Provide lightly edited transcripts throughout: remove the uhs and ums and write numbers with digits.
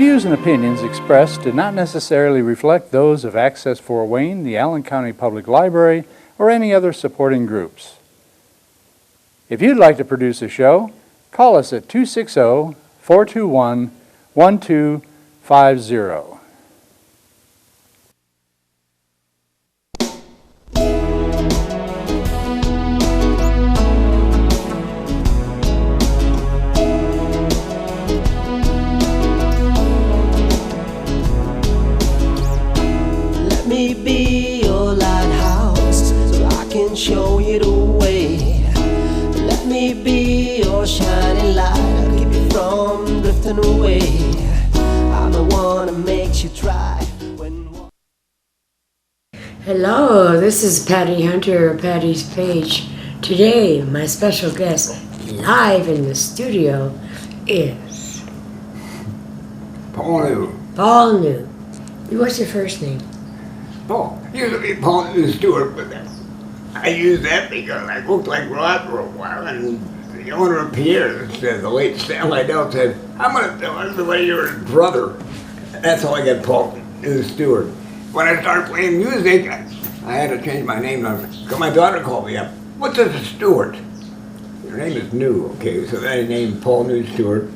views and opinions expressed do not necessarily reflect those of Access Fort Wayne, the Allen County Public Library, or any other supporting groups. If you'd like to produce a show, call us at 260-421-1250. Let me be your lighthouse so I can show you the way. Let me be your shining light, I'll keep you from drifting away. I'm the one that makes you try when... Hello, this is Patty Hunter, Patty's Page. Today, my special guest live in the studio is Paul New. Paul New. What's your first name? Paul. Used to be Paul New Stewart, but I used that because I looked like Rod for a while, and the owner of Pierre's, the late Stanley Dell, said, I'm going to tell everybody you're his brother. That's how I got Paul New Stewart. When I started playing music, I had to change my name. Because my daughter called me up. What's a Stewart? Your name is New, okay, so then I named Paul New Stewart.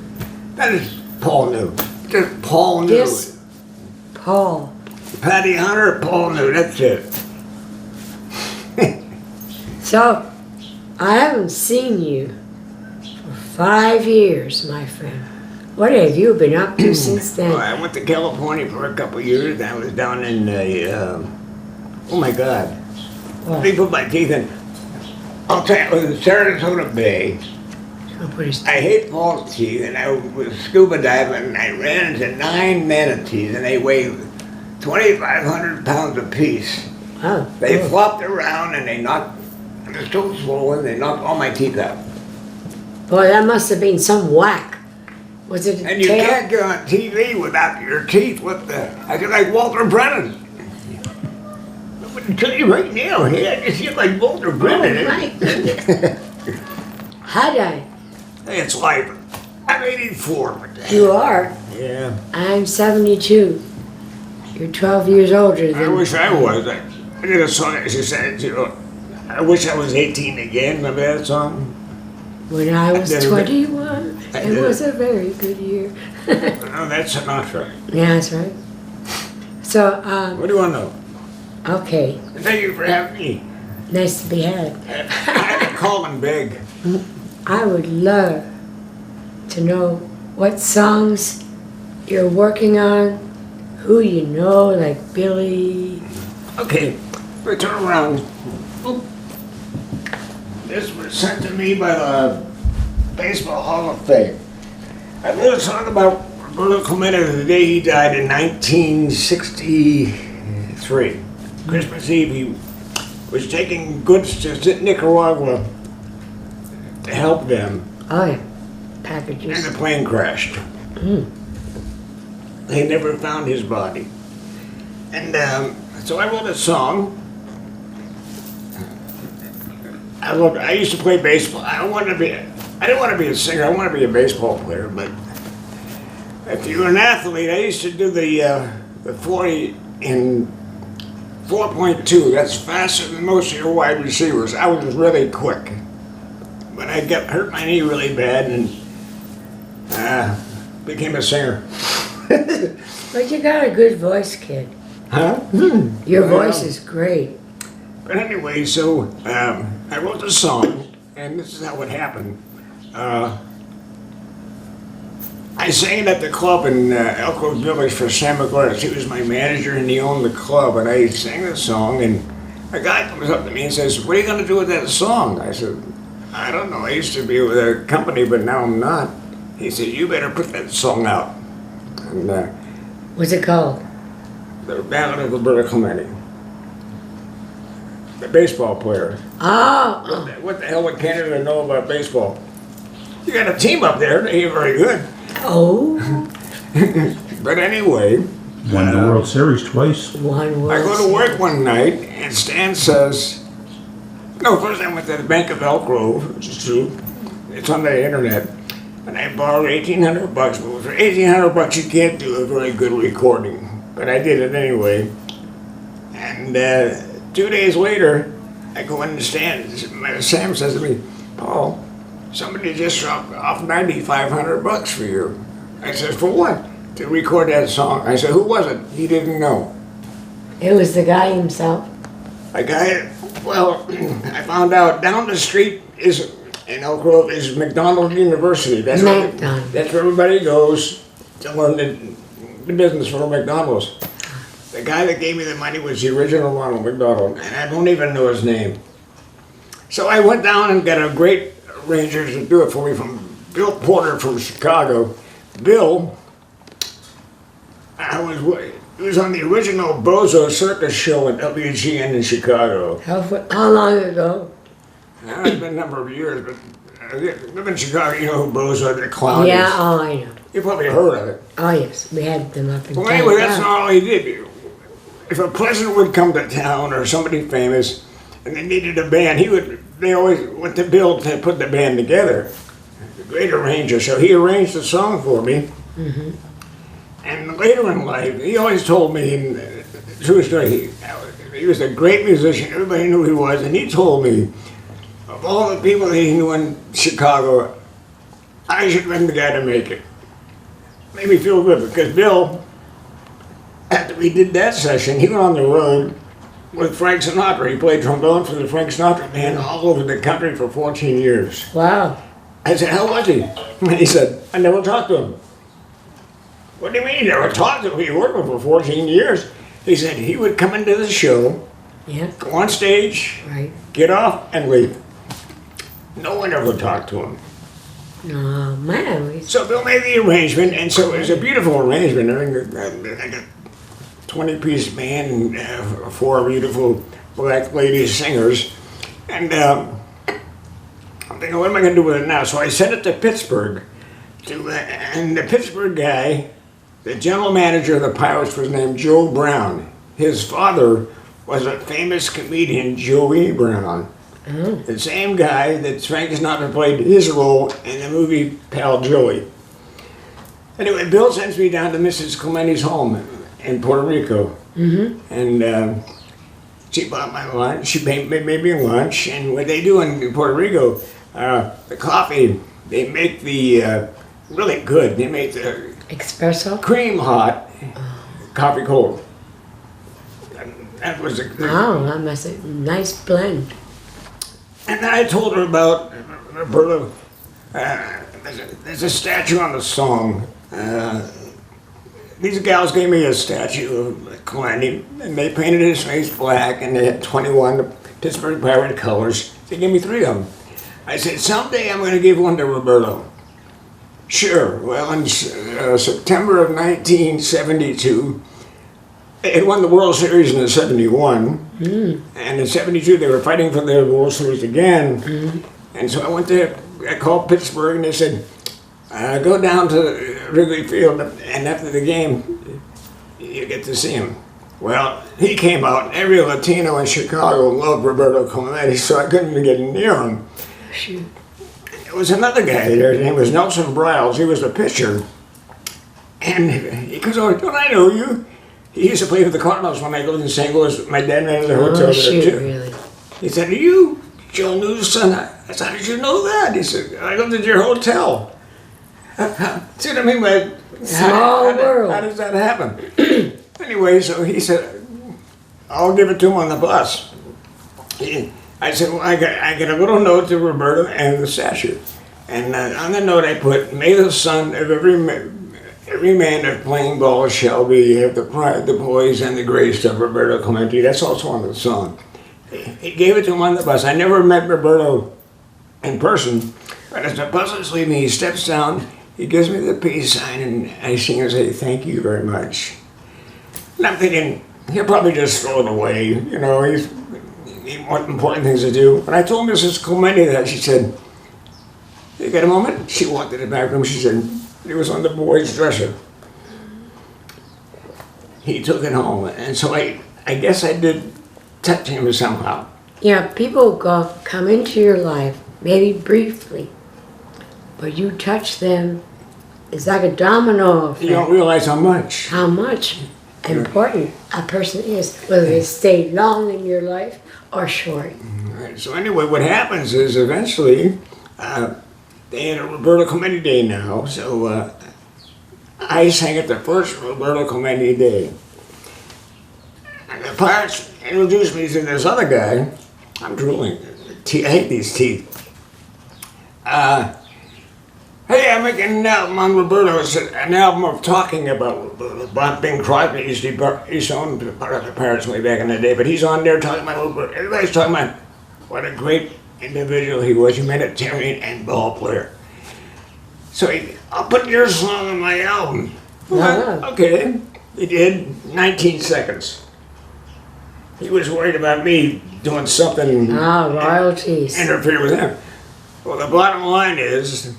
That is Paul New. Just Paul New. Yes, Paul. Patty Hunter, Paul New, that's it. So, I haven't seen you for 5 years, my friend. What have you been up to since then? Well, I went to California for a couple of years. I was down in oh my God. What? Let me put my teeth in. I'll tell you, it was in Sarasota Bay. I hate false teeth, and I was scuba diving, and I ran into 9 manatees, and they weighed 2,500 pounds apiece. Oh, They cool. flopped around, and they knocked, I was so swollen, they knocked all my teeth out. Boy, that must have been some whack. Was it a And you tail? can't go on TV without your teeth. What the? I feel like Walter Brennan. I'm going to tell you right now, hey, I just feel like Walter Brennan. Oh, my goodness. How'd I? Hey, it's life. I'm 84. But You are. yeah. I'm 72. You're 12 years older I than wish I was. I did a song that she said, you know, I wish I was 18 again. Remember that song? when I was did it. 21. I It did was it. a very good year. No, that's Sinatra. Yeah, that's right. So, What do you want to know? okay, Thank you for having me. nice to be had. I had to call and beg. I would love to know what songs you're working on, who you know, like Billie. Okay, we turn around. Oop. This was sent to me by the Baseball Hall of Fame. I wrote a song about Roberto Clemente the day he died in 1963. Christmas Eve, he was taking goods to Nicaragua to help them, Oh, yeah, and packages. the plane crashed. They never found his body. And so I wrote a song. I used to play baseball. I didn't want to be a singer. I wanted to be a baseball player. But if you're an athlete, I used to do the 40 in 4.2. That's faster than most of your wide receivers. I was really quick, but I hurt my knee really bad and became a singer. But you got a good voice, kid. Huh? Your Well, voice is great. But anyway, so I wrote the song, and this is how it happened. I sang it at the club in Elk Grove Village for Sam McGuire. He was my manager, and he owned the club. And I sang the song, and a guy comes up to me and says, "What are you going to do with that song?" I said, "I don't know. I used to be with a company, but now I'm not." He said, "You better put that song out." And What's it called? the Ballad of Roberto Clemente, the baseball player. Oh, What the hell would Canada know about baseball? You got a team up there, they ain't very good. oh, But anyway, Won the World Series twice. one word. I go to work one night and Stan says, no, first I went to the Bank of Elk Grove, which is true. It's on the internet. And I borrowed $1,800, but for $1,800 you can't do a very good recording. But I did it anyway. And 2 days later, I go in the stand. Sam says to me, Paul, somebody just dropped off $9,500 for you. I said, for what? To record that song. I said, who was it? He didn't know. It was the guy himself. A guy, well, I found out down the street in Elk Grove is McDonald University. That's where everybody goes to learn the business for McDonald's. The guy that gave me the money was the original Ronald McDonald, and I don't even know his name. So I went down and got a great arranger to do it for me from Bill Porter from Chicago. Bill, he was on the original Bozo Circus show at WGN in Chicago. How long ago? It's been a number of years, but live in Chicago, you know who Bozo the clown Yeah, is. oh, I know. You probably heard of it. Oh, yes, we had them up in Well, town. anyway, that's not all he did. If a president would come to town or somebody famous and they needed a band, they always went to Bill to put the band together. A great arranger, so he arranged a song for me. Mm-hmm. And later in life, he always told me, true story, he was a great musician, everybody knew who he was, and he told me, of all the people that he knew in Chicago, I should have been the guy to make it. Made me feel good, because Bill, after we did that session, he went on the road with Frank Sinatra. He played trombone for the Frank Sinatra band all over the country for 14 years. Wow. I said, how was he? And he said, I never talked to him. What do you mean you never talked to him? You worked with him for 14 years. He said he would come into the show, Yeah. go on stage, Right. get off, and leave. No one ever talked to him. Oh, man. So Bill made the arrangement, and so it was a beautiful arrangement. I got a 20-piece band and 4 beautiful black lady singers. And I'm thinking, what am I going to do with it now? So I sent it to Pittsburgh. And the Pittsburgh guy, the general manager of the Pirates, was named Joe Brown. His father was a famous comedian, Joey Brown. Oh. The same guy that Frank Sinatra played his role in the movie Pal Joey. Anyway, Bill sends me down to Mrs. Clementi's home in Puerto Rico. Mm-hmm. And she bought my lunch. She made me lunch. And what they do in Puerto Rico, the coffee, they make the really good. They make the Espresso? cream hot, coffee cold. And that was Wow, that must have nice blend. And then I told her about Roberto. There's a statue on the song. These gals gave me a statue of Clementi, and they painted his face black, and they had 21 Pittsburgh Pirate colors. They gave me 3 of them. I said, someday I'm going to give one to Roberto. Sure. Well, in September of 1972, they had won the World Series in the 71, and in 72 they were fighting for the World Series again. And so I called Pittsburgh, and they said, go down to Wrigley Field, and after the game, you get to see him. Well, he came out, and every Latino in Chicago loved Roberto Clemente, so I couldn't even get near him. Shoot. There was another guy there, his name was Nelson Briles, he was the pitcher. And he goes, oh, don't I know you? He used to play for the Cardinals when I lived in St. Louis. My dad ran the hotel there shoot, too. really? He said, are you Joe New's son? I said, how did you know that? He said, I lived at your hotel. See what I mean by Small world. How does that happen? Anyway, so he said, I'll give it to him on the bus. I said, well, I got a little note to Roberto and the statue. And on the note I put, may the son of every man of playing ball shall be have the pride, the poise, and the grace of Roberto Clemente. That's also on the song. He gave it to him on the bus. I never met Roberto in person, but as the bus is leaving, he steps down, he gives me the peace sign, and I sing and say, thank you very much. And I'm thinking, he'll probably just throw it away. You know, he want important things to do. When I told Mrs. Clemente that, she said, you got a moment? She walked in the back room, she said, it was on the boy's dresser. He took it home, and so I guess I did touch him somehow. Yeah, people come into your life, maybe briefly, but you touch them, it's like a domino effect. You don't realize how much. How much important a person is, whether they stay long in your life or short. Right. So anyway, what happens is eventually, they had a Roberto Clemente Day now, so I sang at the first Roberto Clemente Day. And the Pirates introduced me to this other guy. I'm drooling. I hate these teeth. Hey, I'm making an album on Roberto. It's an album of talking about Roberto. Bing Crosby used to own part of the Pirates way back in the day, but he's on there talking about Roberto. Everybody's talking about what a great individual he was, humanitarian and ball player. So I'll put your song on my album. Wow. Okay. He did 19 seconds. He was worried about me doing something. Royalties. Interfere with him. Well, the bottom line is,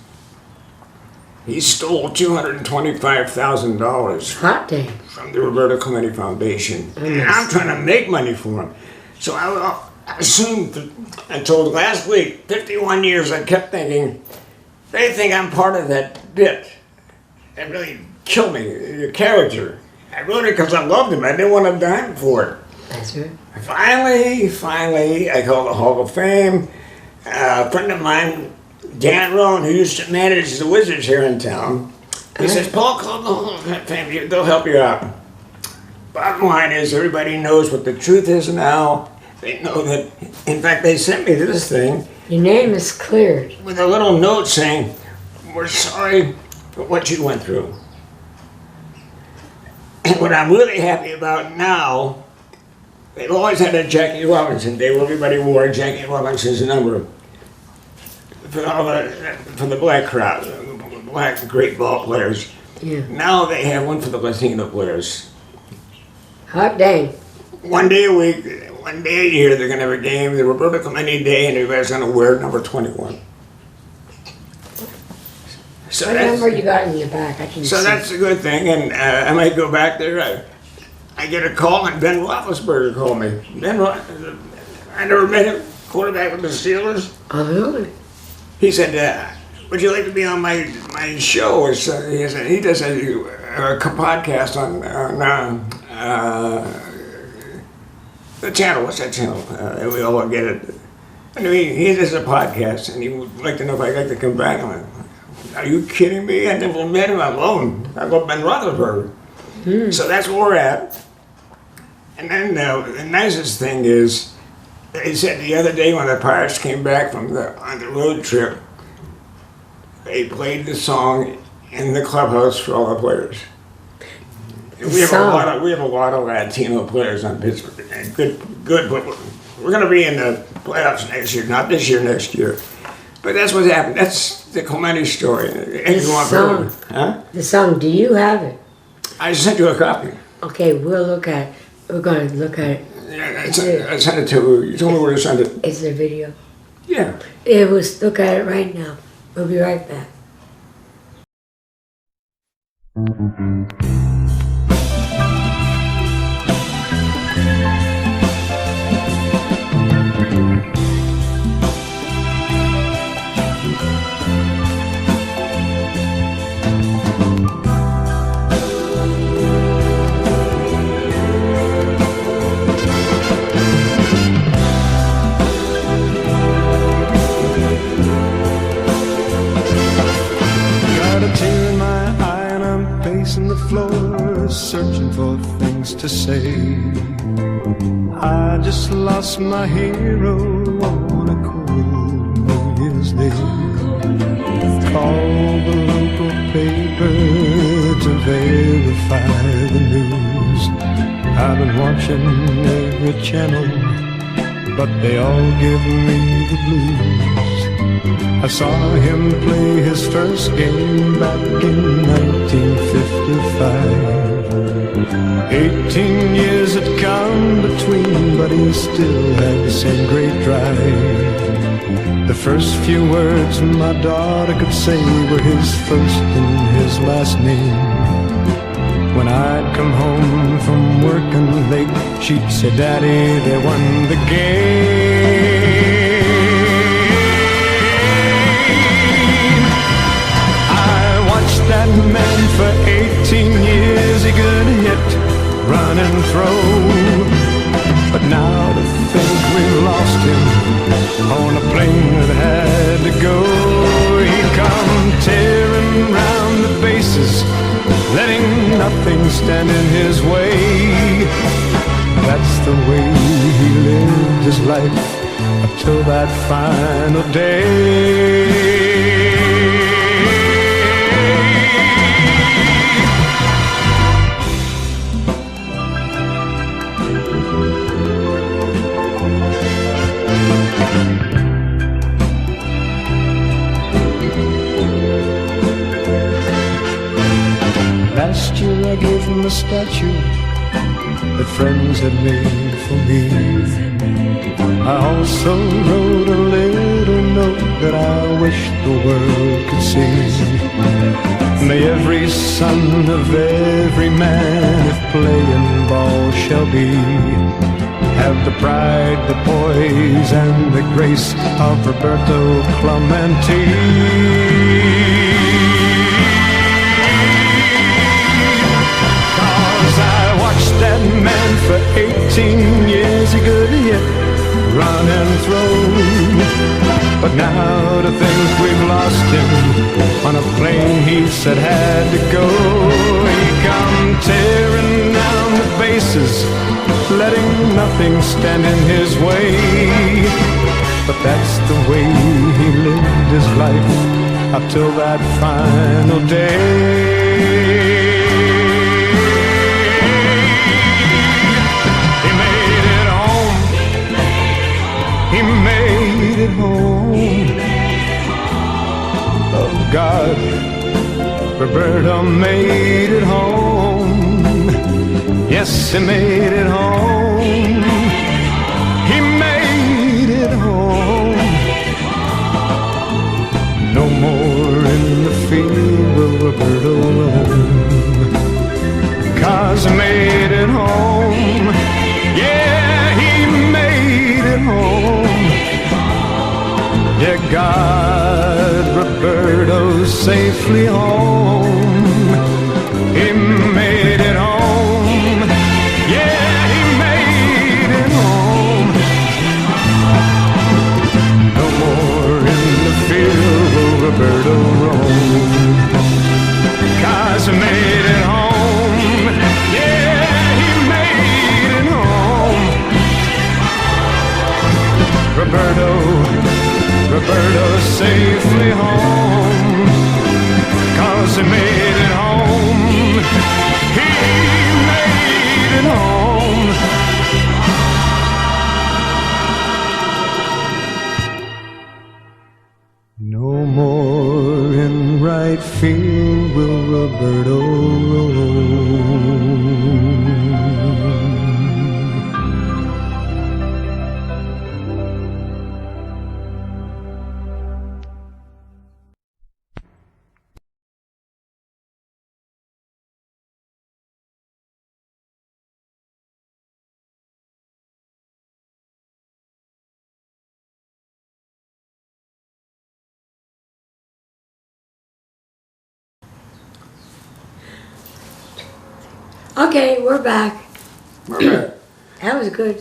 he stole $225,000 Hot day. from the Roberto Clemente Foundation. And I'm trying to make money for him. So I assumed until last week, 51 years, I kept thinking, they think I'm part of that bit. It really killed me, your character. I wrote it because I loved him. I didn't want to dime for it. That's right. Finally, I called the Hall of Fame. A friend of mine, Dan Rohn, who used to manage the Wizards here in town, he says, Paul, call the Hall of Fame. They'll help you out. Bottom line is, everybody knows what the truth is now. They know that, in fact, they sent me this thing. Your name is cleared. With a little note saying, we're sorry for what you went through. And what I'm really happy about now, they've always had a Jackie Robinson Day where everybody wore Jackie Robinson's number for the black crowd, the black great ball players. Yeah. Now they have one for the Latino players. Hot day. One day a week, one day a year, they're going to have a game, the Roberto Clemente Day, and everybody's going to wear number 21. So What number you got in your back? I can So see. that's a good thing, and I might go back there. I get a call, and Ben Roethlisberger called me. I never met him, quarterback with the Steelers. Oh, really? He said, would you like to be on my show? Or so, he does a podcast on the channel. What's that channel? We all get it. Anyway, he does a podcast, and he would like to know if I'd like to come back. I'm like, are you kidding me? I never met him alone. I love Ben Roethlisberger. So that's where we're at. And then the nicest thing is, they said the other day when the Pirates came back on the road trip, they played the song in the clubhouse for all the players. And we have a lot of Latino players on Pittsburgh. And good. But we're going to be in the playoffs next year, not this year, next year. But that's what's happened. That's the Clemente story. The song. Huh? The song, do you have it? I sent you a copy. Okay, we'll look at it. We're going to look at it. Yeah, I sent it to you. Told me where to send it. It's a video. Yeah. Look at it right now. We'll be right back. Searching for things to say. I just lost my hero on a cold New Year's Day. Call the local paper to verify the news. I've been watching every channel, but they all give me the blues. I saw him play his first game back in 1955. 18 years had come between, but he still had the same great drive. The first few words my daughter could say were his first and his last name. When I'd come home from working late, she'd say, Daddy, they won the game. that man for 18 years. He could hit, run and throw. But now to think we've lost him on a plane that had to go. He'd come tearing round the bases, letting nothing stand in his way. That's the way he lived his life until that final day. Last year I gave him a statue that friends had made for me. I also wrote a little note that I wish the world could see. May every son of every man, if playing ball shall be, have the pride, the poise, and the grace of Roberto Clemente. That man for 18 years, he could hit, run and throw. But now to think we've lost him on a plane he said had to go. He come tearing down the bases, letting nothing stand in his way. But that's the way he lived his life up till that final day. He made it home. Oh God, Roberto made it home. Yes, he made it home. He made it home. No more in the field will Roberto roam, 'cause he made it home. Yeah, he made it home. Yeah, God, Roberto's safely home. He made it home. Yeah, he made it home. No more in the field will Roberto roam, 'cause he made it home. Yeah, he made it home. Roberto's safely home, 'cause he made it home. He made it home. No more in right field will Roberto roam. Okay, we're back. Remember, That was good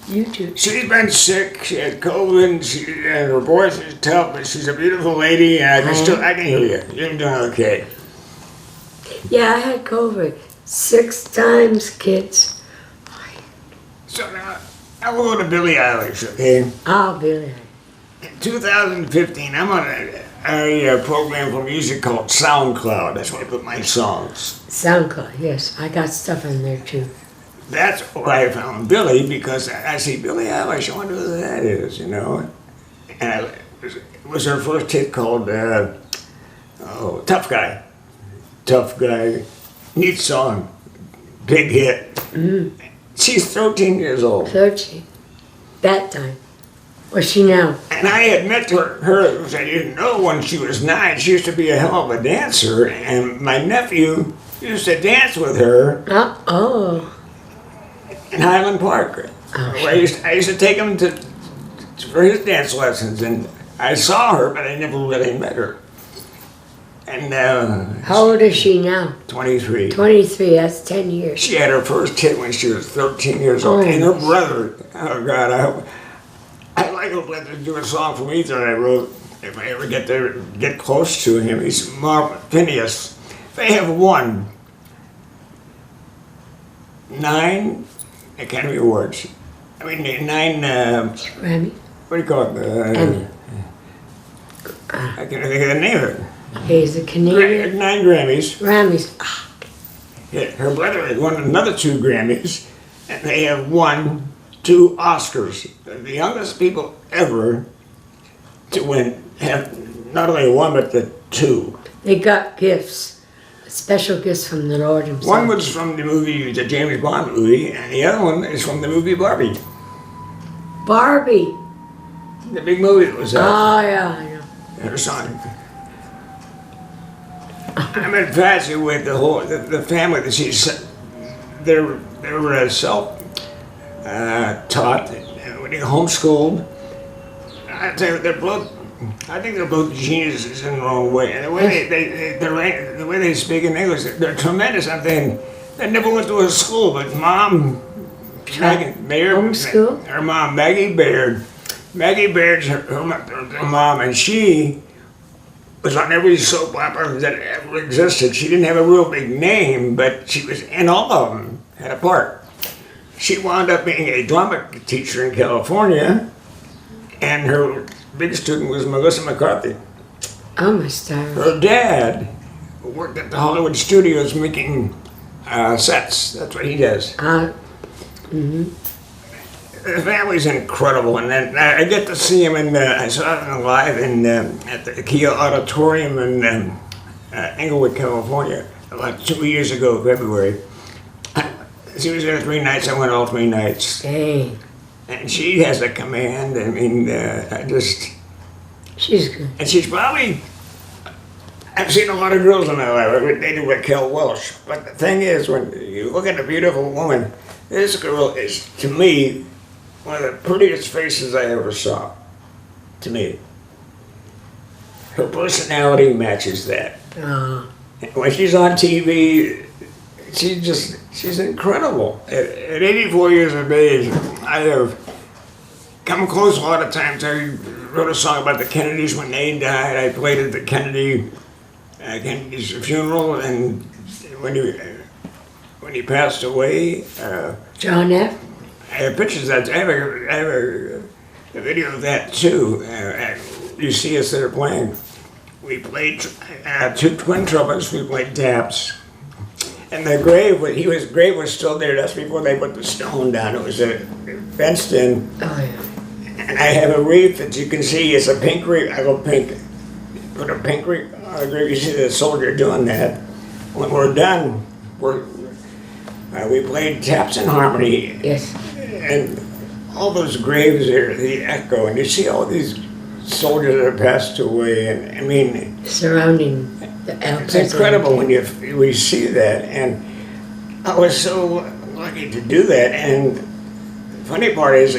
YouTube. she's been sick. She had COVID. And her voice is tough, but she's a beautiful lady. And I can hear you. You're doing okay. Yeah, I had COVID 6 times, kids. So now I will go to Billie Eilish. Okay. Oh, Billy. In 2015, I'm on a program for music called SoundCloud. That's where I put my songs. SoundCloud, yes. I got stuff in there too. That's why I found Billie, because I see Billie Eilish. I wonder who that is, you know. And it was her first hit called Tough Guy. Tough Guy. Neat song. Big hit. Mm. She's 13 years old. 13. That time. What's she now? And I had met her, which I didn't know when she was 9. She used to be a hell of a dancer, and my nephew used to dance with her Oh. in Highland Park. Oh, I used to take him for his dance lessons, and I saw her, but I never really met her. And How old is she now? 23. 23, that's 10 years. She had her first hit when she was 13 years old. Oh, And her nice. brother, oh God, I like to let them do a song for me that I wrote. If I ever get close to him, he's Phineas. They have won 9 Academy Awards. I mean, 9. Grammy? What do you call it? Emmy. I can't think of the name of it. He's a Canadian. 9 Grammys. Grammys. Ah, Yeah, her brother had won another 2 Grammys, and they have won 2 Oscars. They're the youngest people ever to win, have not only one, but the 2. they got gifts, special gifts from the Lord himself. One was from the movie, the James Bond movie, and the other one is from the movie Barbie. Barbie. The big movie that was out. Oh, yeah, I know. Her son. I'm infatuated with the whole the family that she's. They're self taught, homeschooled. I tell you, they're both. I think they're both geniuses in their own way, and the way the way they speak in English, they're tremendous. I'm thinking they never went to a school, but Mom, Homeschool? her mom, Maggie Baird. Maggie Baird's her mom, and she was on every soap opera that ever existed. She didn't have a real big name, but she was in all of them, had a part. She wound up being a drama teacher in California, and her big student was Melissa McCarthy. Oh, my stars. Her dad worked at the Hollywood studios making sets. That's what he does. The family's incredible, and then I get to see him I saw him live at the Kia Auditorium in Inglewood, California, about 2 years ago, February. She was there 3 nights, I went all 3 nights. Dang. And she has a command, I mean, She's good. and she's probably, I've seen a lot of girls in my life, they do Raquel Welch, but the thing is, when you look at a beautiful woman, this girl is, to me, one of the prettiest faces I ever saw, to me. Her personality matches that. When she's on TV, she's incredible. At 84 years of age, I have come close a lot of times. I wrote a song about the Kennedys when they died. I played at the Kennedy's funeral, and when he passed away, John F. I have pictures of that. I have a video of that too. You see us there playing. We played 2 twin trumpets. We played taps, and the grave. His grave was still there. That's before they put the stone down. It was fenced in. Oh, yeah. And I have a wreath that you can see. It's a pink wreath. I go pink. Put a pink wreath on the grave. You see the soldier doing that. When we're done, we played taps in harmony. Yes. And all those graves there, the echo, and you see all these soldiers that have passed away, and I mean, Surrounding the it's incredible when we see that, and I was so lucky to do that. And the funny part is,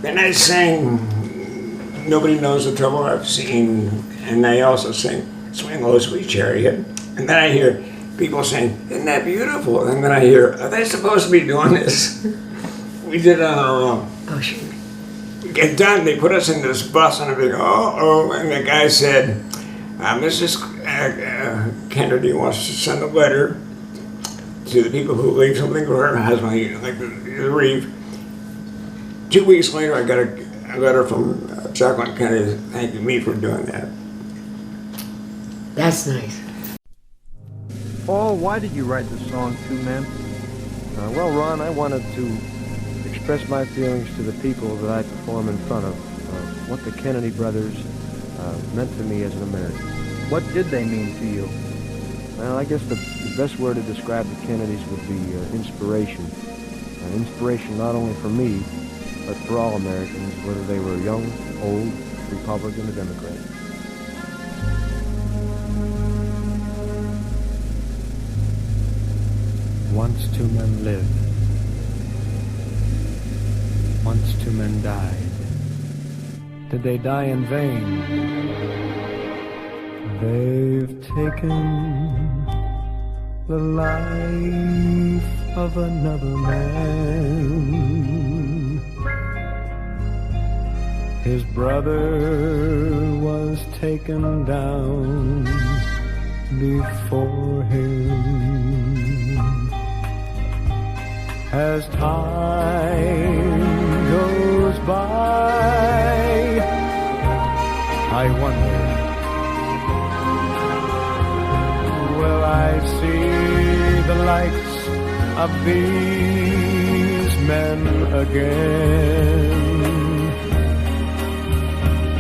then I sang "Nobody Knows the Trouble I've Seen," and I also sang "Swing Low, Sweet Chariot," and then I hear people saying, "Isn't that beautiful?" And then I hear, "Are they supposed to be doing this?" We did it on our own. Oh, sure. We get done, they put us in this bus, and I think, and the guy said, Mrs. Kennedy wants to send a letter to the people who leave something for her husband, like the wreath. 2 weeks later, I got a letter from Jacqueline Kennedy thanking me for doing that. That's nice. Paul, why did you write the song Two Men? Well, Ron, I wanted to express my feelings to the people that I perform in front of, what the Kennedy brothers meant to me as an American. What did they mean to you? Well, I guess the best word to describe the Kennedys would be inspiration. Inspiration not only for me, but for all Americans, whether they were young, old, Republican, or Democrat. Once 2 men lived. Once 2 men died. Did they die in vain? They've taken the life of another man. His brother was taken down before him. As time goes by, I wonder, will I see the likes of these men again?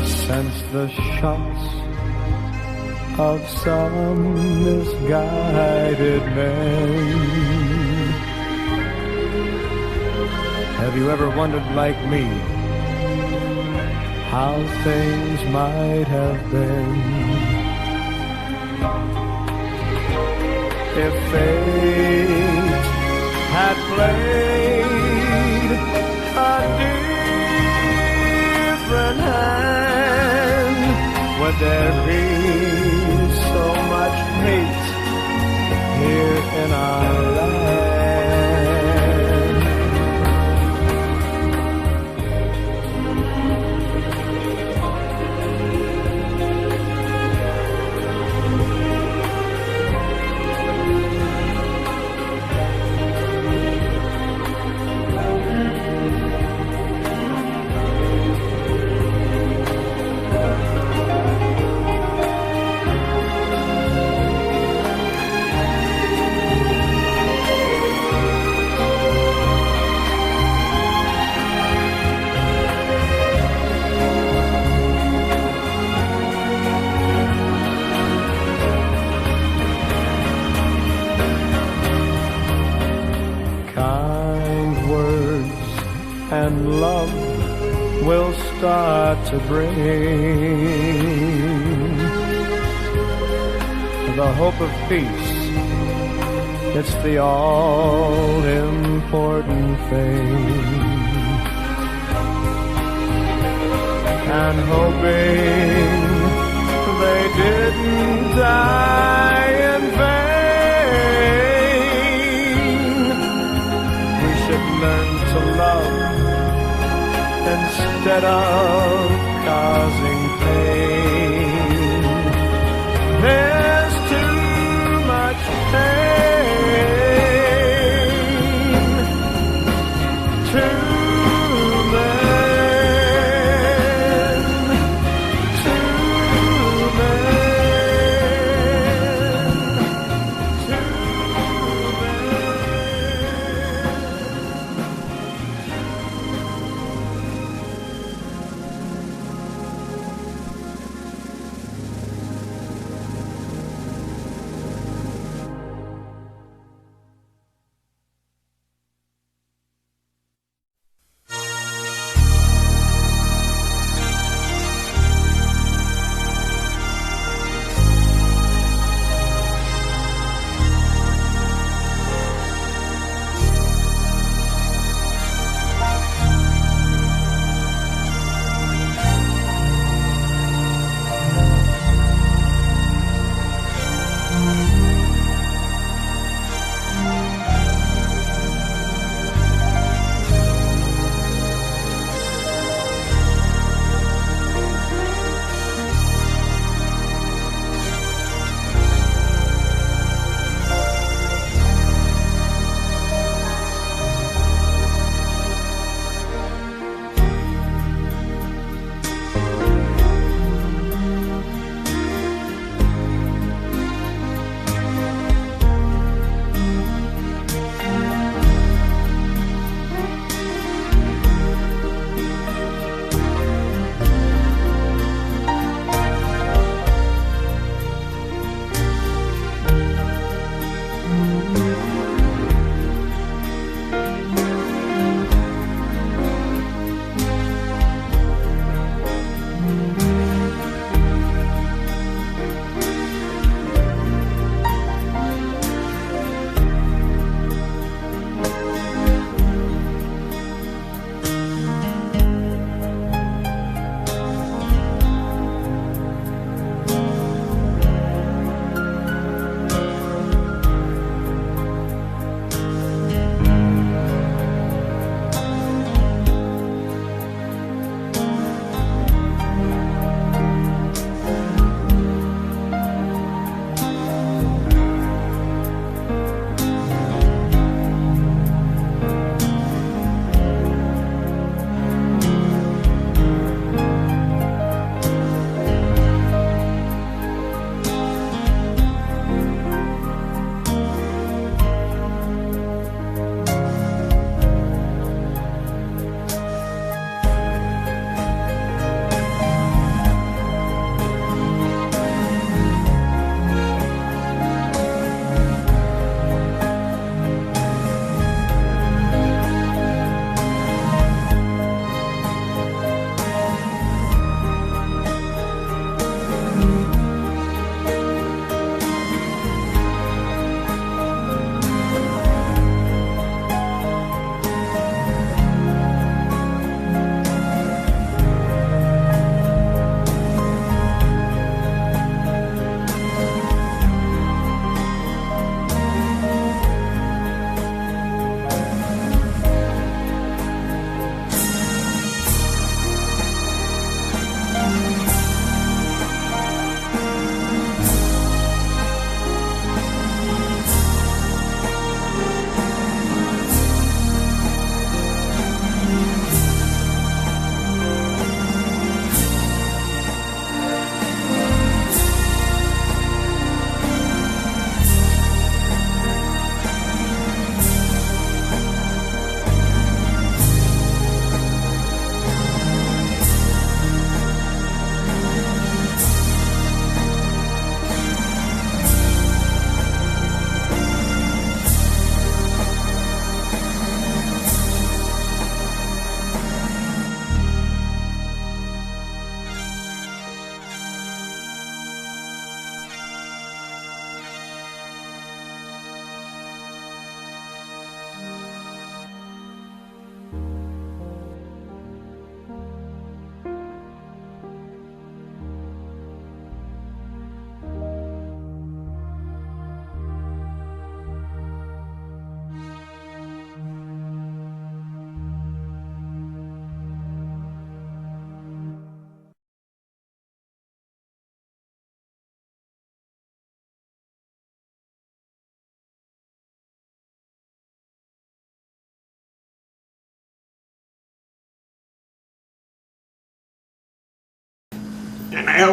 Since the shots of some misguided men. Have you ever wondered like me how things might have been if fate had played a different hand? Would there be so much hate here in our land? And love will start to bring the hope of peace. It's the all-important thing. And hoping they didn't die in vain, we should learn to love instead of causing pain. There's too much pain, too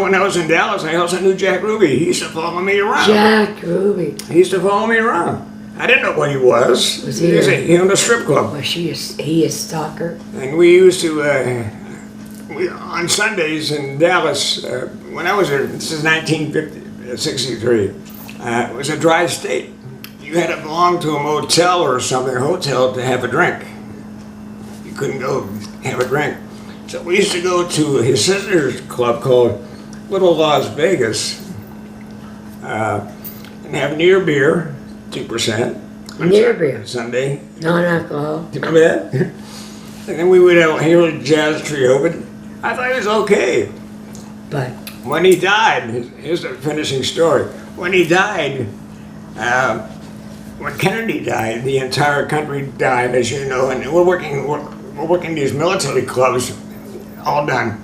when I was in Dallas, I also knew Jack Ruby. He used to follow me around. Jack Ruby. He used to follow me around. I didn't know what he was. Was he He owned a strip club. Was he a stalker? And we used to, on Sundays in Dallas, when I was there, this is 1963, it was a dry state. You had to belong to a motel or something, a hotel, to have a drink. You couldn't go have a drink. So we used to go to his sister's club called Little Las Vegas and have near beer, 2%. Near beer? Sunday. Non-alcohol. Do you remember that? And then we would hear a jazz trio, but I thought it was okay. But When he died, here's the finishing story. When he died, when Kennedy died, the entire country died, as you know, and we're working these military clubs, all done.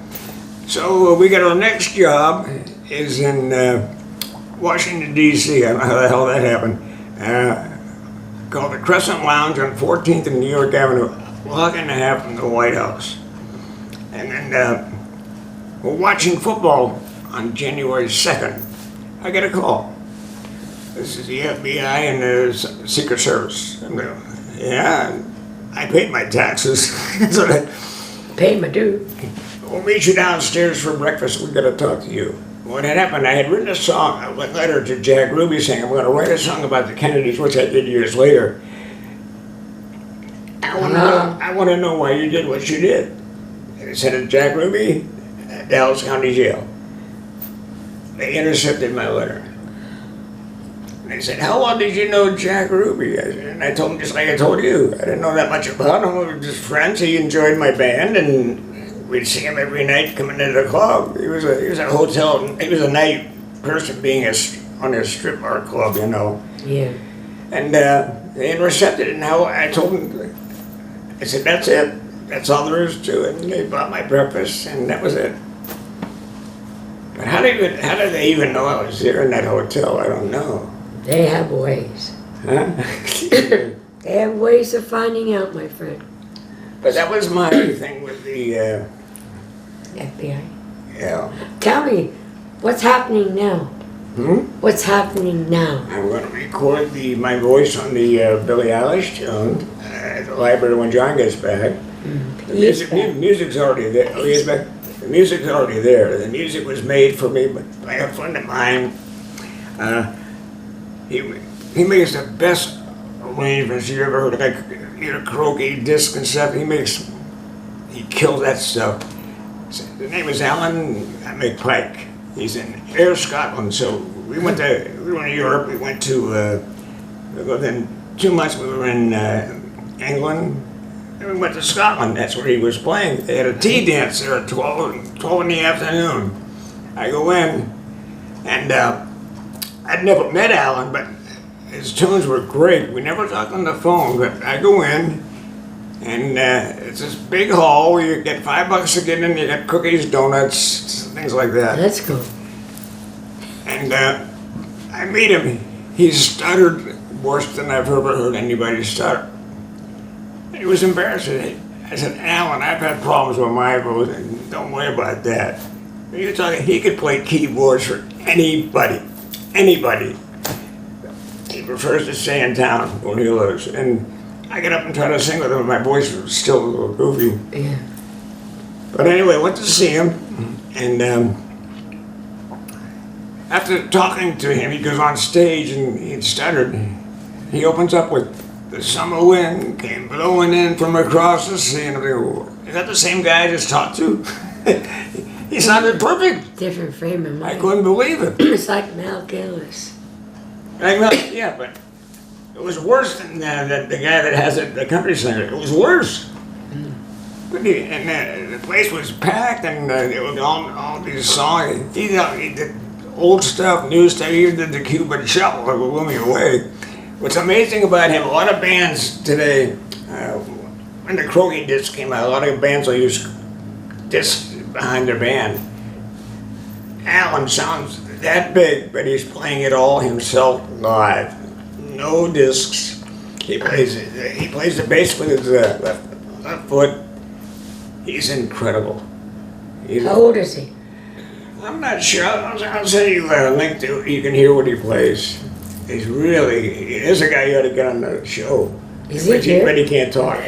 So we got our next job is in Washington, D.C. I don't know how the hell that happened. Called the Crescent Lounge on 14th and New York Avenue, a block and a half from the White House. And then we're watching football on January 2nd. I get a call. This is the FBI and the Secret Service. I'm going, yeah, I paid my taxes. So that, paid my due. we'll meet you downstairs for breakfast. We've got to talk to you. What had happened, I had written a song, a letter to Jack Ruby saying, I'm going to write a song about the Kennedys, which I did years later. I want to know why you did what you did. And it said to Jack Ruby, Dallas County Jail. They intercepted my letter. And they said, how well did you know Jack Ruby? And I told him just like I told you. I didn't know that much about him. We were just friends. He enjoyed my band, and we'd see him every night coming into the club. He was a hotel. He was a night person, being on a strip bar club, you know. Yeah. And they intercepted it. And how I told them, I said, that's it. That's all there is to it. And they bought my breakfast, and that was it. But how did they even know I was there in that hotel? I don't know. They have ways. Huh? They have ways of finding out, my friend. But that was my thing with the FBI. yeah. Tell me, what's happening now? What's happening now? I'm going to record my voice on the Billie Eilish tune at the library when John gets back. The music's already there. Oh, he's back. The music's already there. The music was made for me by a friend of mine. He makes the best arrangements you ever heard. Like karaoke disc and stuff. He kills that stuff. The name is Alan McPike. He's in Ayr, Scotland. So we were in Europe. We went to within 2 months we were in England. And we went to Scotland. That's where he was playing. They had a tea dance there at 12 in the afternoon. I go in, and I'd never met Alan, but his tunes were great. We never talked on the phone, but I go in, and it's this big hall where you get $5 to get in. You get cookies, donuts, things like that. That's cool. And I meet him. He stuttered worse than I've ever heard anybody stutter. He was embarrassing. I said, Alan, I've had problems with my voice, and don't worry about that. You're talking, he could play keyboards for anybody. Anybody. He prefers to stay in town where he lives. And I get up and try to sing with him, and my voice was still a little goofy. Yeah. But anyway, went to see him, and after talking to him, he goes on stage and he stuttered. He opens up with, the summer wind came blowing in from across the sea. And I go, is that the same guy I just talked to? He sounded perfect. Different frame of mind. I couldn't believe it. It's like Mel Gillis. Yeah, but it was worse than the guy that has it, the country singer. It was worse. And the place was packed, and it was all these songs. He did old stuff, new stuff. He even did the Cuban Shuffle that blew me away. What's amazing about him, a lot of bands today, when the Kroger disc came out, a lot of bands will use discs behind their band. Alan sounds that big, but he's playing it all himself live. No discs. He plays the bass with his left foot. He's incredible. How old is he? I'm not sure. I'll send you a link to you can hear what he plays. He's a guy you ought to get on the show. Is he here? But he can't talk.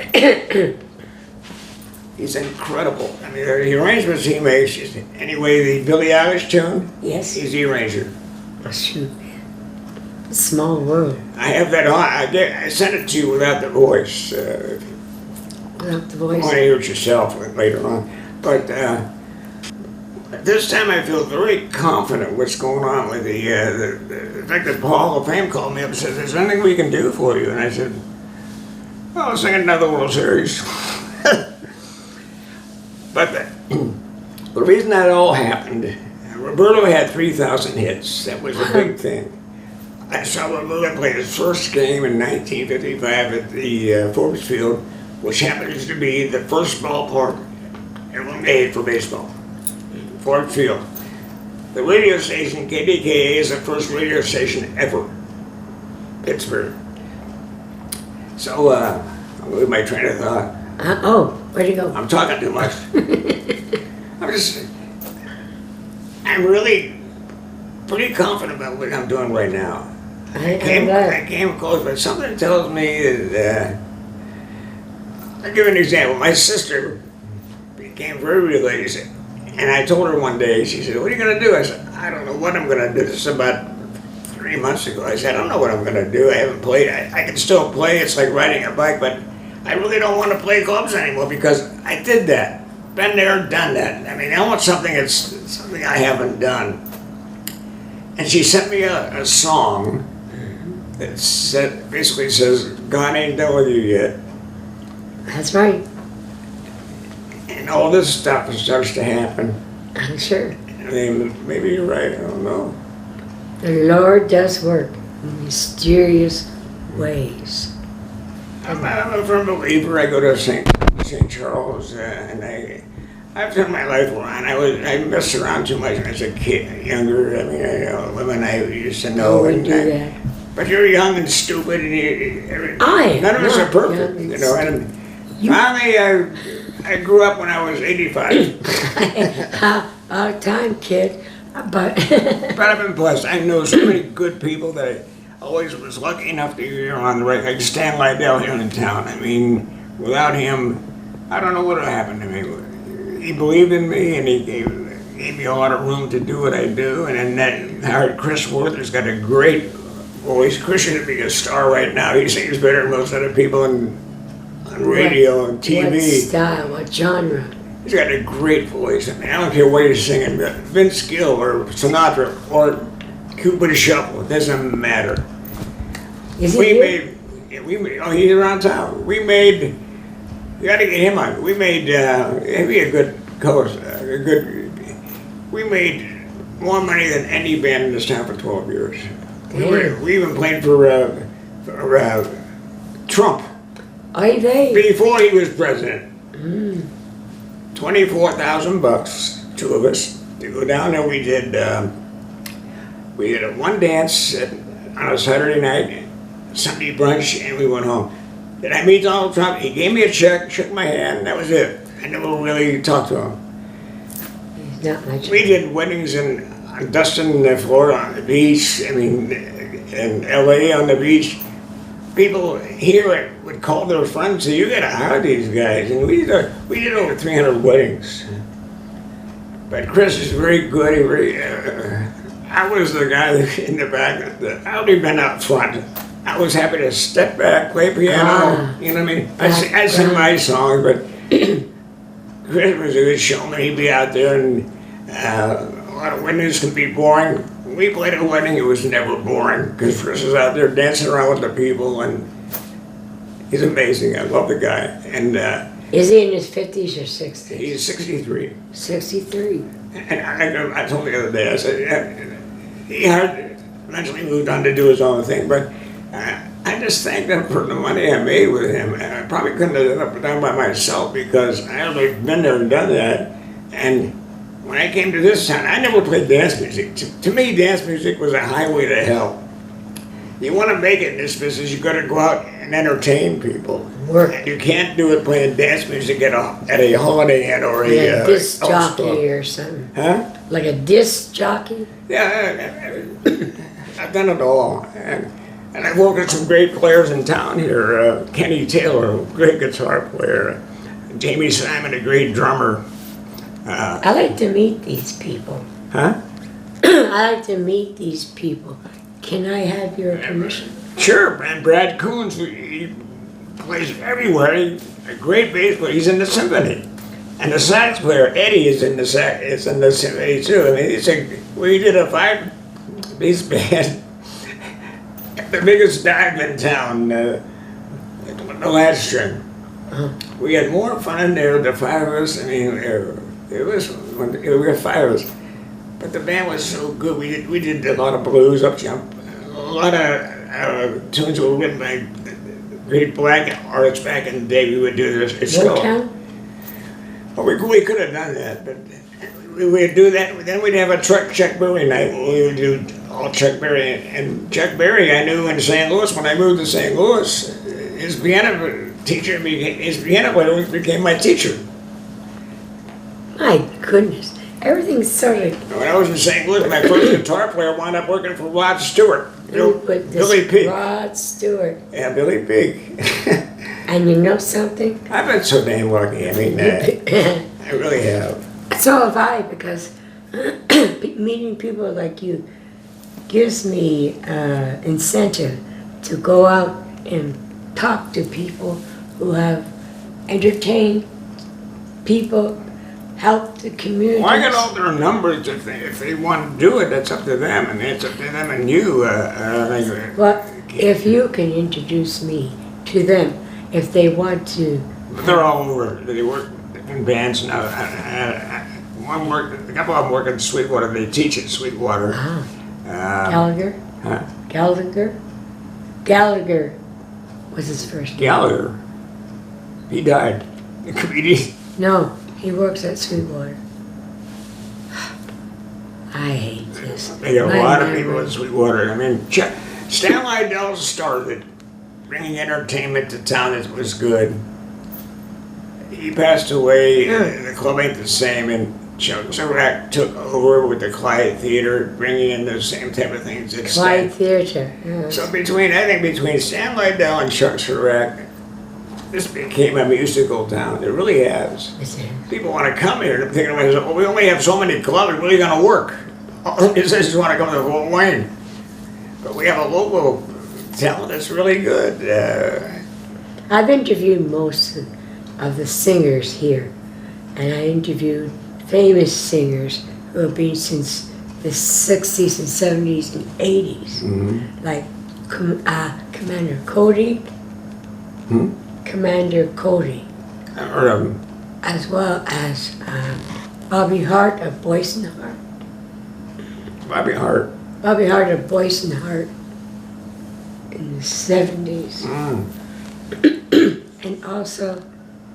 He's incredible. I mean, the arrangements he makes, anyway, the Billie Eilish tune, Yes. he's the arranger. Shoot. Small world. I have that on. I sent it to you without the voice. Without the I voice. want to hear it yourself later on. But this time I feel very confident what's going on with the fact that Paul Hall of Fame called me up and said, "There's anything we can do for you?" And I said, "Well, let's sing another World Series." But the reason that all happened, Roberto had 3,000 hits. That was a big thing. I saw Roberto play his first game in 1955 at the Forbes Field, which happens to be the first ballpark ever made for baseball. Forbes Field. The radio station, KDKA, is the first radio station ever. Pittsburgh. So, I'll lose my train of thought. Where'd you go? I'm talking too much. I'm really pretty confident about what I'm doing right now. I came close, but something tells me that, I'll give you an example. My sister became very religious, and I told her one day, she said, "What are you going to do?" I said, "I don't know what I'm going to do." This is about 3 months ago. I said, "I don't know what I'm going to do. I haven't played. I can still play. It's like riding a bike, but I really don't want to play clubs anymore because I did that. Been there, done that. I mean, I want something something I haven't done." And she sent me a song that basically says, "God ain't done with you yet." That's right. And all this stuff starts to happen. I'm sure. I mean, maybe you're right. I don't know. The Lord does work in mysterious ways. I'm a firm believer. I go to St. Charles, and I've turned my life around. I messed around too much when I was a kid, younger. I mean, women I used to know. I wouldn't do that. But you're young and stupid, and none of us are perfect, you know. And finally, I grew up when I was 85. Out of time, kid. But But I've been blessed. I know so many good people that I always was lucky enough to hear on the right. Like Stan Liddell here in town. I mean, without him, I don't know what would have happened to me. He believed in me, and he gave me a lot of room to do what I do. And then Chris Worther's got a great voice. Chris should be a star right now. He sings better than most other people on radio and TV. What style? What genre? He's got a great voice. I mean, I don't care what he's singing, Vince Gill or Sinatra or Cupid Shuffle, it doesn't matter. Is he here? He's around town. You gotta get him on. We made, he'd be a good co-host, we made more money than any band in this town for 12 years. We even played for Trump. Are they? Before he was president. $24,000, two of us, to go down there. We did one dance on a Saturday night, Sunday brunch, and we went home. Did I meet Donald Trump? He gave me a check, shook my hand, that was it. I never really talked to him. He's not much. We did weddings on Dustin, Florida, on the beach. I mean, in LA on the beach. People here would call their friends and say, "You gotta hire these guys." And we did over 300 weddings. But Chris is very good. I was the guy in the back. I would have been out front. I was happy to step back, play piano. You know what I mean? I sing my songs, but Chris was a good showman. He'd be out there, and a lot of weddings can be boring. When we played a wedding, it was never boring because Chris is out there dancing around with the people, and he's amazing. I love the guy. And is he in his 50s or 60s? he's 63. 63. And I told him the other day, I said, he eventually moved on to do his own thing, but I just thanked him for the money I made with him. And I probably couldn't have done it by myself because I had been there and done that. And when I came to this town, I never played dance music. To me, dance music was a highway to hell. you want to make it in this business, you got to go out and entertain people. Work. And you can't do it playing dance music at a Holiday Inn or Like a disc Elks Club. jockey or something. Huh? Like a disc jockey? Yeah, I've done it all. And I've worked with some great players in town here. Kenny Taylor, a great guitar player. Jamie Simon, a great drummer. I like to meet these people. Huh? I like to meet these people. Can I have your permission? Sure, and Brad Coons, he plays everywhere. He's a great bass player. He's in the symphony. And the sax player, Eddie, is in the symphony too. I mean, we did a 5-piece band at the biggest dive in town, the last string. We had more fun in there, the 5 of us. I mean, we were 5 of us. But the band was so good. We did a lot of blues, up jump, a lot of tunes were written by great black artists back in the day. We would do this. It's called. Well, we could have done that, but we would do that. Then we'd have a Chuck Berry night. We would do all Chuck Berry, and Chuck Berry I knew in St. Louis. When I moved to St. Louis, his piano teacher player became my teacher. My goodness. Everything's so like... When I was in St. Louis, my first guitar player wound up working for Rod Stewart. Billy Peak. Rod Stewart. Yeah, Billy Peak. And you know something? I've been so damn lucky. I mean, I really have. So have I, because meeting people like you gives me incentive to go out and talk to people who have entertained people, help the community. Well, I got all their numbers. If they want to do it, that's up to them, and it's up to them and you. Well, if you can introduce me to them, if they want to. They're all over. They work in bands now. A couple of them work in Sweetwater. They teach at Sweetwater. Gallagher? Huh? Gallagher was his first name. Gallagher. He died. The comedian. No, he works at Sweetwater. I hate this. They got a lot of people at Sweetwater. I mean, Stan Lydell started bringing entertainment to town that was good. He passed away. The club ain't the same, and Chuck Sirac took over with the Clyde Theater, bringing in the same type of things. Clyde Theater. Yes. So between Stan Lydell and Chuck Sirac, this became a musical town. It really has. People want to come here. They're thinking, well, we only have so many clubs. We're really going to work. All the musicians want to come to Fort Wayne. But we have a local talent that's really good. I've interviewed most of the singers here, and I interviewed famous singers who have been since the 60s and 70s and 80s, like Commander Cody. Commander Cody, as well as Bobby Hart of Boyce and Hart. Bobby Hart of Boyce and Hart in the 70s. And also,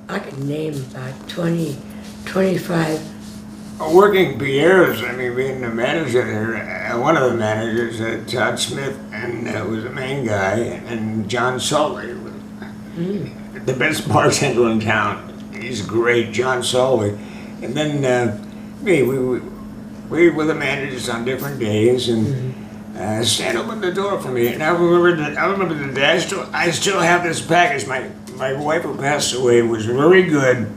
I could name about 20, 25. Working Pierre's, I mean, being the manager there, one of the managers, Todd Smith, and was the main guy, and John Sully. The best bartender in town. He's great, John Solway. And then we were the managers on different days, and Stan opened the door for me. And I remember the day. I still have this package. My wife, who passed away, was very good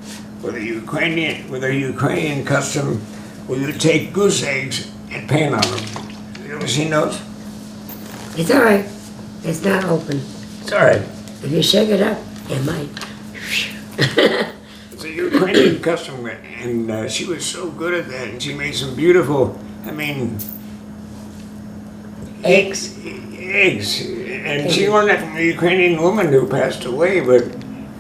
with a Ukrainian custom where you take goose eggs and paint on them. You ever seen those? It's all right. It's not open. It's all right. If you shake it up, it might. It's a Ukrainian custom, and she was so good at that, and she made some beautiful, Eggs. And she learned that from a Ukrainian woman who passed away, but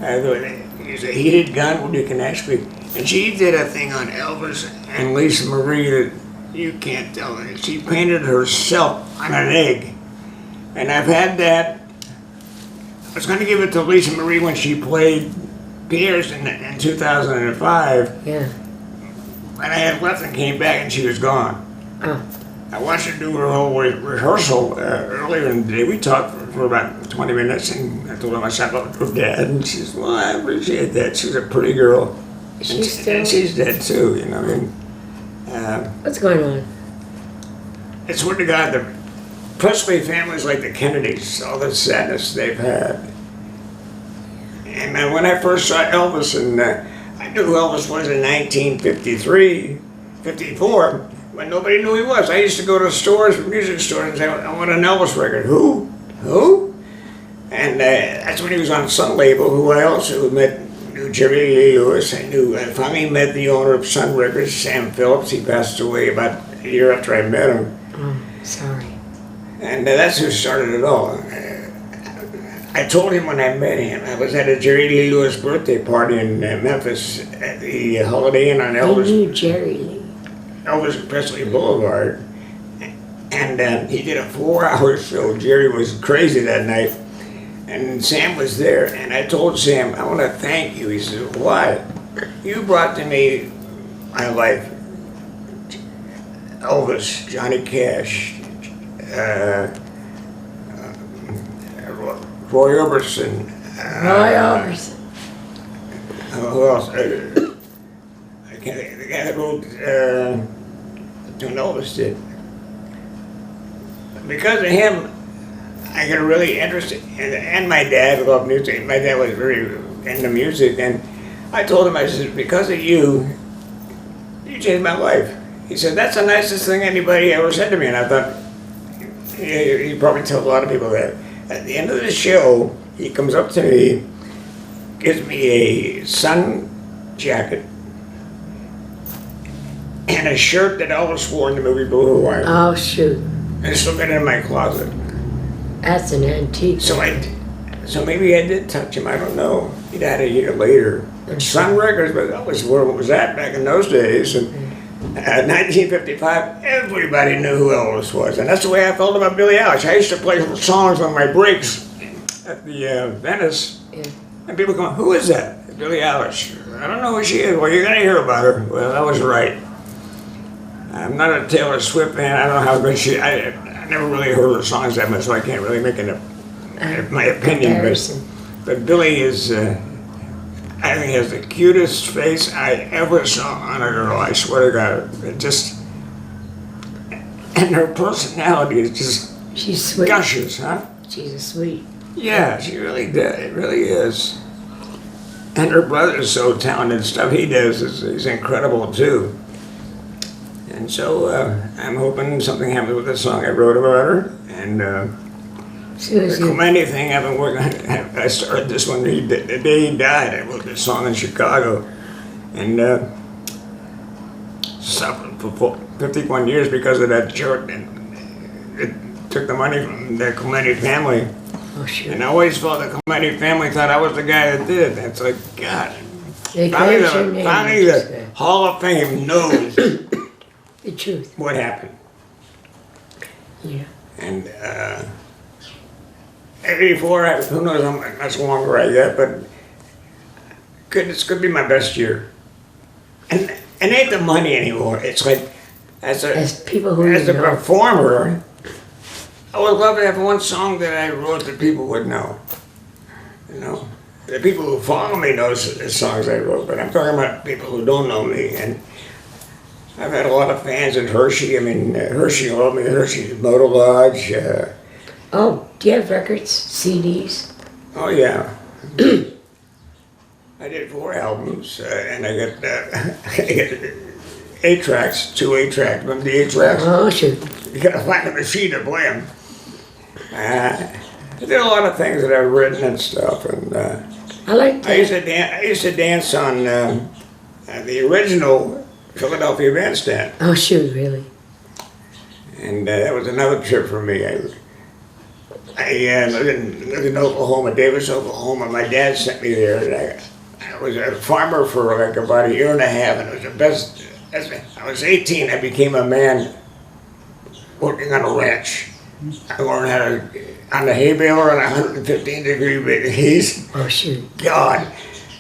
it's a heated gun where you can actually, and she did a thing on Elvis and Lisa Marie that you can't tell. She painted herself on an egg, and I've had that. I was going to give it to Lisa Marie when she played Pierce in 2005. Yeah. And I had left and came back and she was gone. Oh. I watched her do her whole rehearsal earlier in the day. We talked for about 20 minutes, and I told her myself about her dad, and she said, well, I appreciate that. She's a pretty girl. And she's dead too, you know. And, What's going on? I swear to God, the Presley families like the Kennedys, all the sadness they've had. And when I first saw Elvis, and I knew who Elvis was in 1953, 54, when nobody knew who he was. I used to go to stores, music stores, and say, I want an Elvis record. Who? Who? And that's when he was on Sun Label, who I also knew Jerry Lee Lewis. I finally met the owner of Sun Records, Sam Phillips. He passed away about a year after I met him. Oh, sorry. And that's who started it all. I told him when I met him, I was at a Jerry Lee Lewis birthday party in Memphis at the Holiday Inn on Elvis. I knew Jerry Lee. Elvis Presley Boulevard. And he did a 4-hour show. Jerry was crazy that night. And Sam was there. And I told Sam, I want to thank you. He said, why? You brought to me my life Elvis, Johnny Cash, Roy Orbison. Roy Orbison. Who else? I can't think. The guy that wrote Tune Elvis did. Because of him, I got really interested. And my dad loved music. My dad was very into music. And I told him, I said, because of you, you changed my life. He said, that's the nicest thing anybody ever said to me. And I thought, he probably tell a lot of people that. At the end of the show, he comes up to me, gives me a sun jacket, and a shirt that Elvis wore in the movie Blue Hawaii. Oh, shoot. I still got it in my closet. That's an antique. So maybe I did touch him, I don't know. He died a year later. But Sun Records, but Elvis where it was at back in those days. And 1955, everybody knew who Elvis was. And that's the way I felt about Billie Eilish. I used to play songs on my breaks at the Venice. Yeah. And people going, who is that? Billie Eilish. I don't know who she is. Well, you're going to hear about her. Well, I was right. I'm not a Taylor Swift fan. I don't know how good she is. I never really heard her songs that much, so I can't really make my opinion. But Billie is, I think, has the cutest face I ever saw on a girl. I swear to God. It just, and her personality is just She's sweet. gushes, huh? She's a sweet. Yeah, she really did. It really is. And her brother's so talented. Stuff he does is incredible too. And so I'm hoping something happens with the song I wrote about her. And the Clemente thing I've been working on. I started this one the day he died. I wrote this song in Chicago. And suffered for 51 years because of that jerk. And it took the money from the Clemente family. Oh, sure. And I always felt the Clemente family thought I was the guy that did it. It's like, God. Finally the Hall of Fame knows the truth. what happened. Yeah. And 84, who knows how much longer I get, but this could be my best year. And it ain't the money anymore. It's like, as a performer, I would love to have one song that I wrote that people would know. You know, the people who follow me know the songs I wrote, but I'm talking about people who don't know me. And I've had a lot of fans at Hershey. I mean, Hershey loved me. Hershey Motor Lodge. Oh, do you have records, CDs? Oh yeah. I did 4 albums, and I got 8 tracks, 2 8-tracks. Remember the 8 tracks? Oh, shoot. You gotta find a machine to play them. I did a lot of things that I've written and stuff, and I like that. I used to dance on the original Philadelphia Bandstand. Oh, shoot, really? And that was another trip for me. I lived in Oklahoma, Davis, Oklahoma. My dad sent me there, and I was a farmer for like about 1.5 years, and it was the best. As I was 18, I became a man working on a ranch. I learned how to, on the hay baler on 115-degree heat. Oh, shoot. God.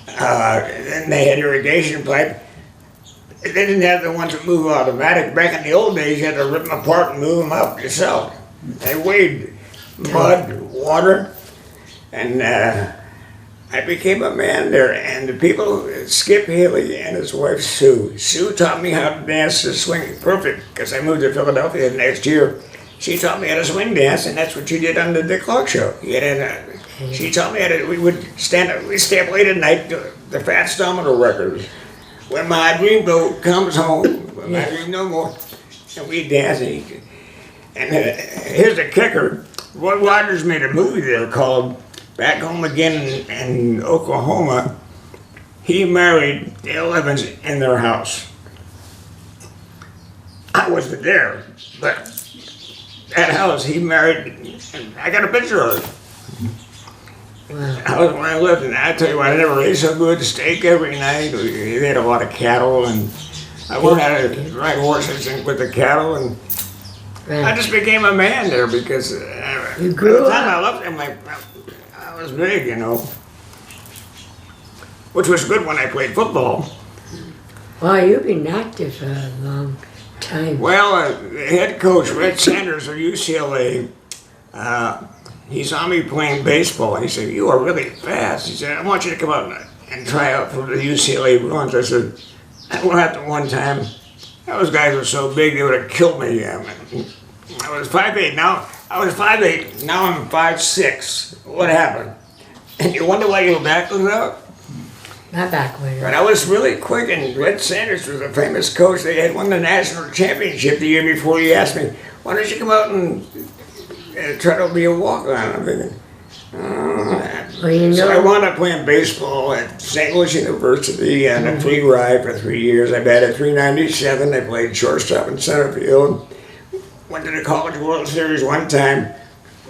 Then they had irrigation pipe. They didn't have the ones that move automatic. Back in the old days, you had to rip them apart and move them up yourself. They weighed mud, water, and I became a man there. And the people, Skip Haley and his wife Sue. Sue taught me how to dance the swing. Perfect, because I moved to Philadelphia the next year. She taught me how to swing dance, and that's what she did on the Dick Clark Show. She taught me how to. We'd stay up late at night to the Fats Domino records. When my dreamboat comes home, when my dream no more, and we dance. And here's the kicker: Roy Rogers made a movie there called "Back Home Again" in Oklahoma. He married Dale Evans in their house. I wasn't there, but that house he married, and I got a picture of it. I was when I lived, and I tell you what, I never ate so good steak every night. We had a lot of cattle, and I learned how to ride horses with the cattle, and I just became a man there because You grew by the time up. I left him, I was big, you know, which was good when I played football. Well, you've been active for a long time. Well, the head coach, Red Sanders of UCLA, he saw me playing baseball, and he said, "You are really fast." He said, "I want you to come out and try out for the UCLA Bruins." I said, "I went out there one time. Those guys were so big, they would have killed me. I was 5'8". Now I'm 5'6". What happened?" And you wonder why your back was out? My back went But up. I was really quick, and Red Sanders was a famous coach. They had won the national championship the year before. He asked me, "Why don't you come out and try to be a walk-on?" I'm thinking, Well, you So I know, wound up playing baseball at St. Louis University on a free ride for 3 years. I batted .397. I played shortstop and center field. Went to the College World Series one time.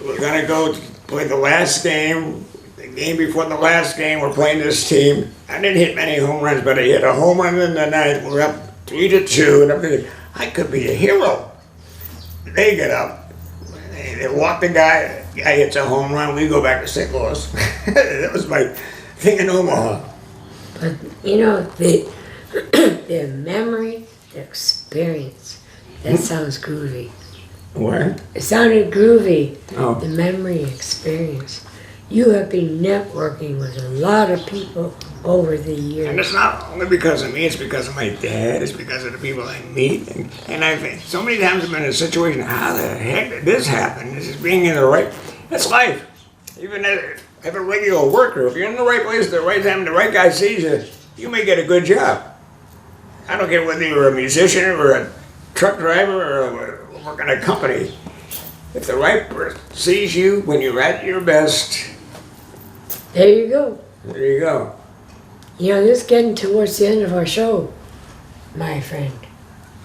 We were going to go to play the last game. The game before the last game, we're playing this team. I didn't hit many home runs, but I hit a home run in the ninth. We're up 3-2, and I'm thinking, I could be a hero. They get up. They walk the guy hits a home run, we go back to St. Louis. That was my thing in Omaha. but you know, the memory, the experience, that sounds groovy. What? It sounded groovy, Oh. the memory experience. You have been networking with a lot of people over the And years. it's not only because of me, it's because of my dad, it's because of the people I meet. And I've so many times I've been in a situation, how the heck did this happen? This is being in the right, that's life. Even as a regular worker, if you're in the right place at the right time and the right guy sees you, you may get a good job. I don't care whether you're a musician or a truck driver or work in a company. If the right person sees you when you're at your best, There you go. there you go. You know, this is getting towards the end of our show, my friend.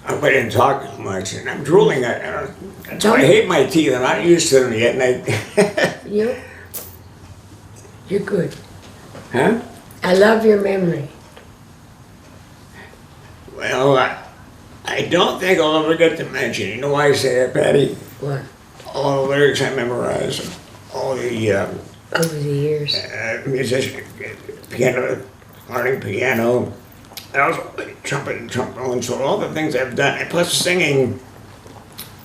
I didn't talk too much, and I'm drooling. That's why I hate my teeth. I'm not used to them yet. And You know, you're good. huh? I love your memory. Well, I don't think I'll ever get to mention. You know why I say that, Patty? What? All the lyrics I memorized, all the Over the years. musician, piano, learning piano. I also play trumpet and trombone, so all the things I've done, and plus singing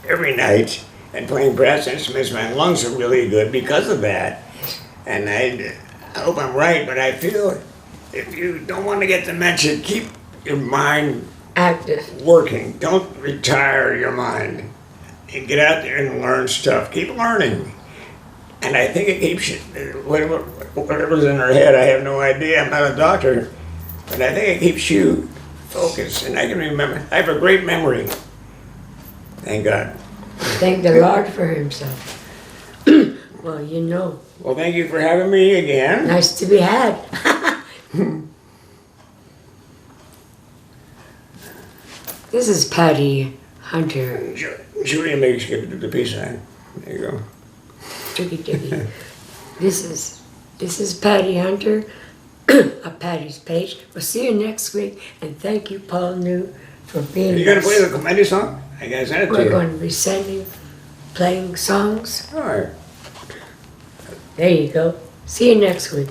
every night and playing brass instruments, my lungs are really good because of that. And I hope I'm right, but I feel if you don't want to get dementia, keep your mind Active. working. Don't retire your mind. And get out there and learn stuff. Keep learning. And I think it keeps you, whatever's in her head, I have no idea. I'm not a doctor. But I think it keeps you focused. And I can remember, I have a great memory. Thank God. Thank the Lord for himself. Well, you know, Well, thank you for having me again. nice to be had. This is Patty Hunter. Julia makes you the peace sign. There you go. Tricky Dicky. This is Patty Hunter of Patty's Page. We'll see you next week, and thank you, Paul New, for being Are you going to with play us. the comedy song? I got to send it to We're you. going to be playing songs. All right. There you go. See you next week.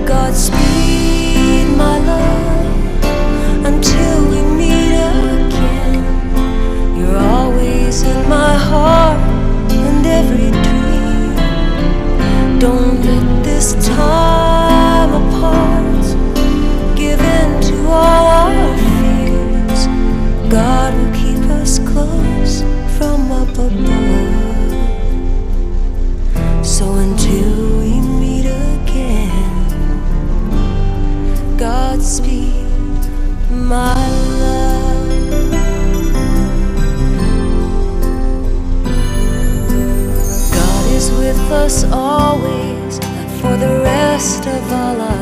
Godspeed. us always and for the rest of our lives.